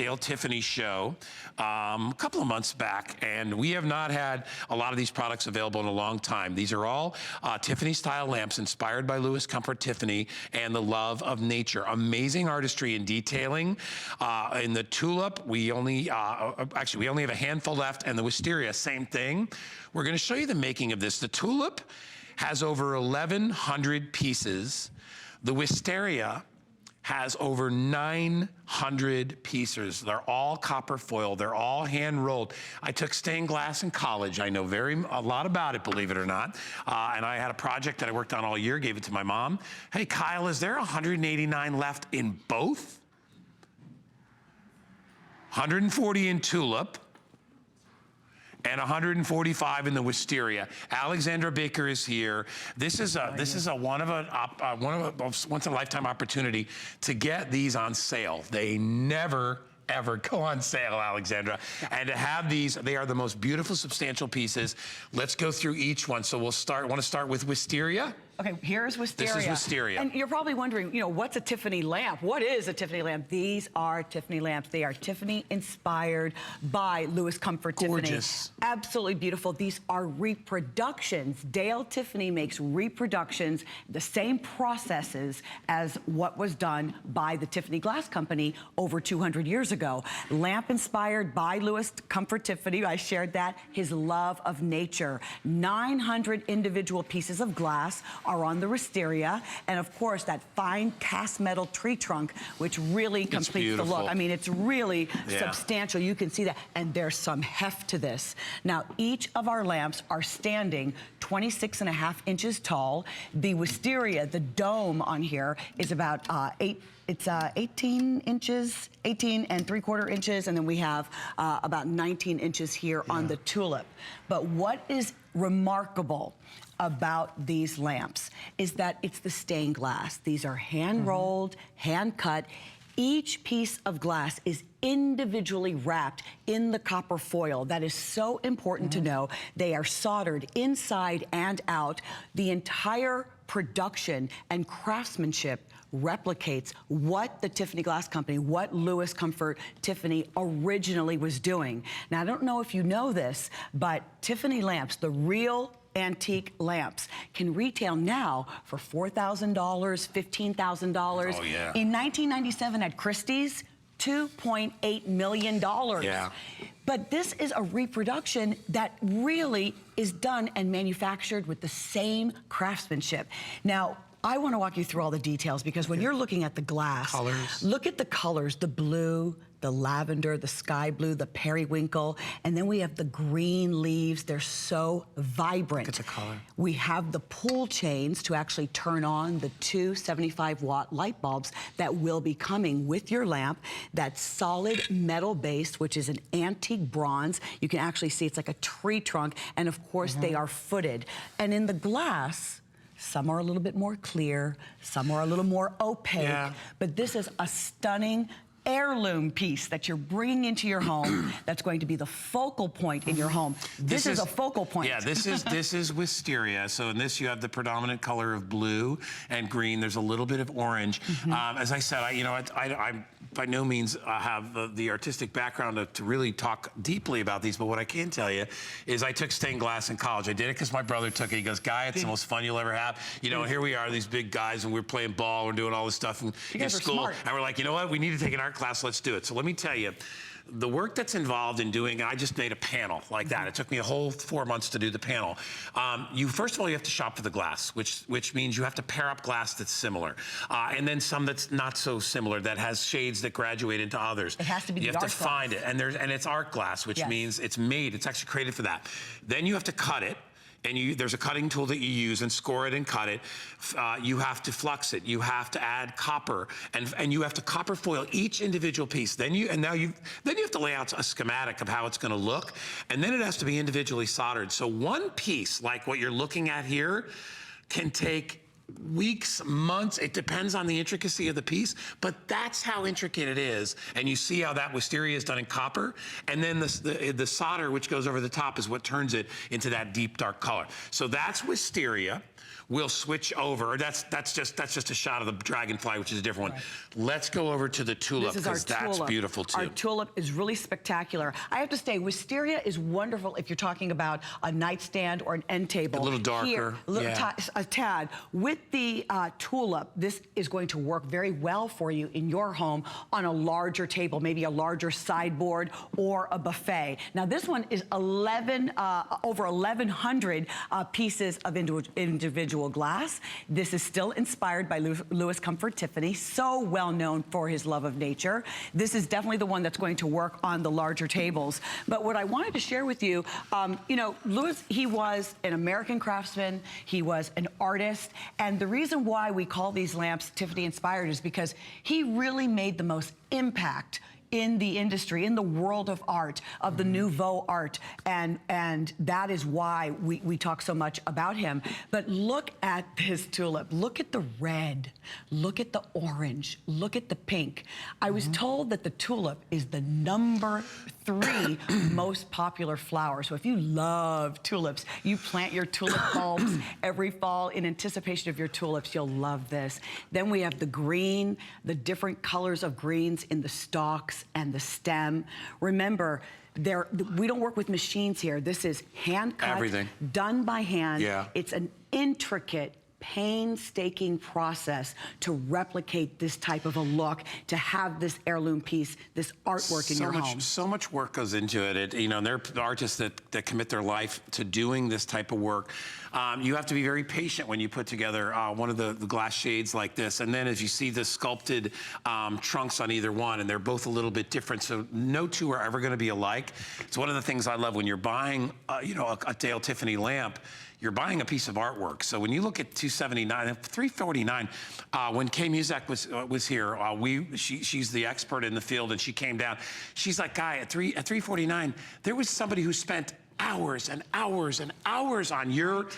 Tiffany show a couple of months back, and we have not had a lot of these products available in a long time. These are all Tiffany style lamps inspired by Louis Comfort Tiffany and the love of nature. Amazing artistry and detailing. In the Tulip, we only actually we only have a handful left, and the Wisteria, same thing. We're going to show you the making of this. The Tulip has over 1,100 pieces. The Wisteria has over 900 pieces. They're all copper foil. They're all hand rolled. I took stained glass in college. I know a lot about it, believe it or not. And I had a project that I worked on all year, gave it to my mom. Hey, Kyle, is there 189 left in both? 140 in Tulip and 145 in the Wisteria. Alexandra Baker is here. This is a once in a lifetime opportunity to get these on sale. They never ever go on sale, Alexandra. And to have these, they are the most beautiful, substantial pieces. Let's go through each one. So we'll start, want to start with Wisteria? Okay, here's Wisteria. This is Wisteria. And you're probably wondering, you know, what's a Tiffany lamp? What is a Tiffany lamp? These are Tiffany lamps. They are Tiffany inspired by Louis Comfort Tiffany. Gorgeous. Absolutely beautiful. These are reproductions. Dale Tiffany makes reproductions, the same processes as what was done by the Tiffany Glass Company over 200 years ago. Lamp inspired by Louis Comfort Tiffany. I shared that. His love of nature. 900 individual pieces of glass are on the Wisteria, and of course that fine cast metal tree trunk, which really completes the look. I mean, it's really substantial. You can see that, and there's some heft to this. Now, each of our lamps are standing 26.5 inches tall. The Wisteria, the dome on here, is about 18 inches, 18 3/4 inches, and then we have about 19 inches here on the Tulip. But what is remarkable about these lamps is that it's the stained glass. These are hand-rolled, hand-cut. Each piece of glass is individually wrapped in the copper foil. That is so important to know. They are soldered inside and out. The entire production and craftsmanship replicates what the Tiffany Glass Company, what Louis Comfort Tiffany originally was doing. Now, I don't know if you know this, but Tiffany lamps, the real antique lamps, can retail now for $4,000, $15,000. Oh, yeah. In 1997 at Christie's, $2.8 million. Yeah. But this is a reproduction that really is done and manufactured with the same craftsmanship. Now, I want to walk you through all the details, because when you're looking at the glass, look at the colors, the blue, the lavender, the sky blue, the periwinkle, and then we have the green leaves. They're so vibrant. Look at the color. We have the pull chains to actually turn on the two 75-watt light bulbs that will be coming with your lamp. That solid metal base, which is an antique bronze. You can actually see it's like a tree trunk, and of course they are footed. And in the glass, some are a little bit more clear, some are a little more opaque, but this is a stunning heirloom piece that you're bringing into your home that's going to be the focal point in your home. This is a focal point. Yeah, this is Wisteria. So in this you have the predominant color of blue and green. There's a little bit of orange. As I said, I by no means have the artistic background to really talk deeply about these, but what I can tell you is I took stained glass in college. I did it because my brother took it. He goes, Guy, it's the most fun you'll ever have. You know, here we are, these big guys, and we're playing ball, we're doing all this stuff in school. And we're like, you know what, we need to take an art class, let's do it. So let me tell you, the work that's involved in doing, I just made a panel like that. It took me a whole 4 months to do the panel. First of all, you have to shop for the glass, which means you have to pair up glass that's similar. And then some that's not so similar, that has shades that graduate into others. It has to be You have to find it, and it's art glass, which means it's actually created for that. Then you have to cut it. And there's a cutting tool that you use and score it and cut it. You have to flux it. You have to add copper, and you have to copper foil each individual piece. Then you have to lay out a schematic of how it's going to look, and then it has to be individually soldered. So one piece, like what you're looking at here, can take weeks, months. It depends on the intricacy of the piece, but that's how intricate it is. And you see how that Wisteria is done in copper, and then the solder, which goes over the top, is what turns it into that deep dark color. So that's Wisteria. we'll switch over. That's just a shot of the dragonfly, which is a different one. Let's go over to the tulip, because that's beautiful too. Our tulip is really spectacular. I have to say, wisteria is wonderful if you're talking about a nightstand or an end table. A little darker. Here, a tad. With the tulip, this is going to work very well for you in your home on a larger table, maybe a larger sideboard or a buffet. Now this one is over 1,100 pieces of individual glass. This is still inspired by Louis Comfort Tiffany, so well known for his love of nature. This is definitely the one that's going to work on the larger tables. But what I wanted to share with you, you know, Louis, he was an American craftsman, he was an artist, and the reason why we call these lamps Tiffany inspired is because he really made the most impact in the industry, in the world of art, of the nouveau art, and that is why we talk so much about him. But look at this tulip. Look at the red. Look at the orange. Look at the pink. I was told that the tulip is the #3 most popular flower. So if you love tulips, you plant your tulip bulbs every fall in anticipation of your tulips, you'll love this. Then we have the green, the different colors of greens in the stalks and the stem. Remember, we don't work with machines here. This is hand cut, everything done by hand. Yeah. It's an intricate, painstaking process to replicate this type of a look, to have this heirloom piece, this artwork in your home. So much work goes into it. You know, there are artists that commit their life to doing this type of work. You have to be very patient when you put together one of the glass shades like this. And then as you see the sculpted trunks on either one, and they're both a little bit different, so no two are ever gonna be alike. It's one of the things I love when you're buying, you know, a Dale Tiffany lamp. You're buying a piece of artwork. So when you look at $279, $349, when Kay Muzak was here, she's the expert in the field, and she came down. She's like, Guy, at $349, there was somebody who spent hours and hours and hours on your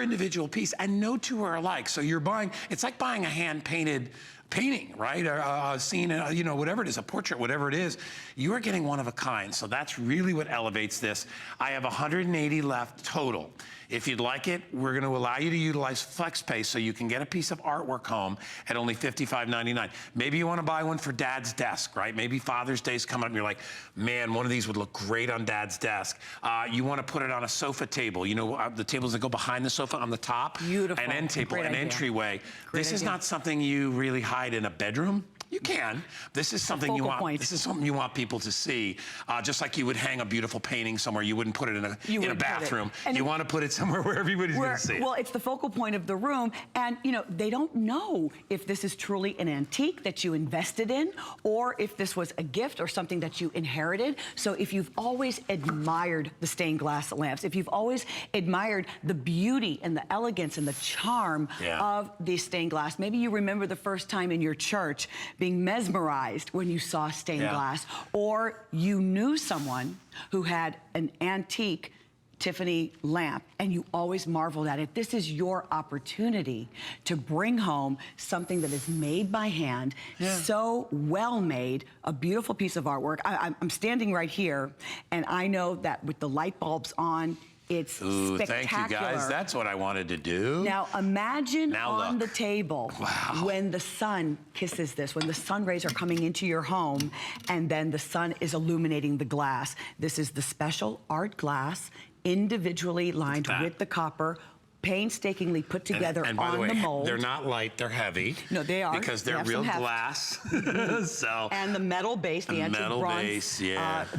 individual piece, and no two are alike. So you're buying, it's like buying a hand-painted painting, right? A scene, you know, whatever it is, a portrait, whatever it is, you are getting one of a kind. So that's really what elevates this. I have 180 left total. If you'd like it, we're going to allow you to utilize FlexPay so you can get a piece of artwork home at only $55.99. Maybe you want to buy one for Dad's desk, right? Maybe Father's Day's coming up and you're like, man, one of these would look great on Dad's desk. You want to put it on a sofa table. You know, the tables that go behind the sofa on the top? Beautiful. An end table, an entryway. This is not something you really hide in a bedroom. You can. This is something you want. This is something you want people to see. Just like you would hang a beautiful painting somewhere, you wouldn't put it in a bathroom. You want to put it somewhere where everybody's going to see it. Well, it's the focal point of the room, and you know they don't know if this is truly an antique that you invested in, or if this was a gift or something that you inherited. So if you've always admired the stained glass lamps, if you've always admired the beauty and the elegance and the charm of the stained glass, maybe you remember the first time in your church being mesmerized when you saw stained glass, or you knew someone who had an antique Tiffany lamp and you always marveled at it. This is your opportunity to bring home something that is made by hand, so well made, a beautiful piece of artwork. I'm standing right here, and I know that with the light bulbs on, it's spectacular. Thank you, guys. That's what I wanted to do. Now imagine on the table when the sun kisses this, when the sun rays are coming into your home, and then the sun is illuminating the glass. This is the special art glass, individually lined with the copper, painstakingly put together and by the way, the mold. They're not light, they're heavy. No, they are. Because they're real glass. So. And the metal base, the antique bronze base,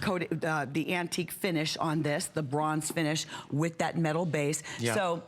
coated, the antique finish on this, the bronze finish with that metal base. So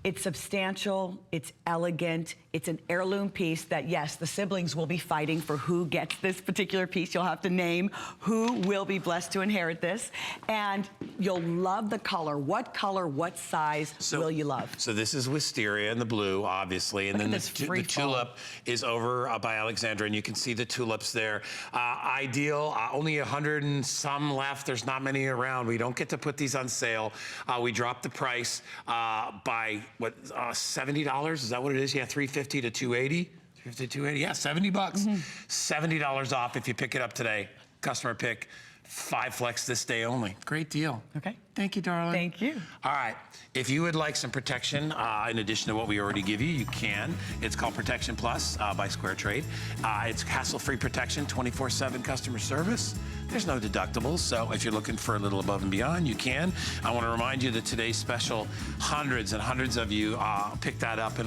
it's substantial, it's elegant, it's an heirloom piece that, yes, the siblings will be fighting for who gets this particular piece. You'll have to name who will be blessed to inherit this. And you'll love the color. What size will you love? So this is wisteria in the blue, obviously. And then the tulip is over by Alexandra, and you can see the tulips there. Ideal, only 100 and some left. There's not many around. We don't get to put these on sale. We dropped the price by, what, $70? Is that what it is? Yeah, $350 to $280. $280, yeah, $70 bucks. $70 off if you pick it up today. Customer pick 5 flex this day only. Great deal. Okay. Thank you, darling. Thank you. All right. If you would like some protection, in addition to what we already give you, you can. It's called Protection Plus by Square Trade. It's hassle-free protection, 24/7 customer service. There's no deductibles, so if you're looking for a little above and beyond, you can. I want to remind you that today's special, hundreds and hundreds of you picked that up in our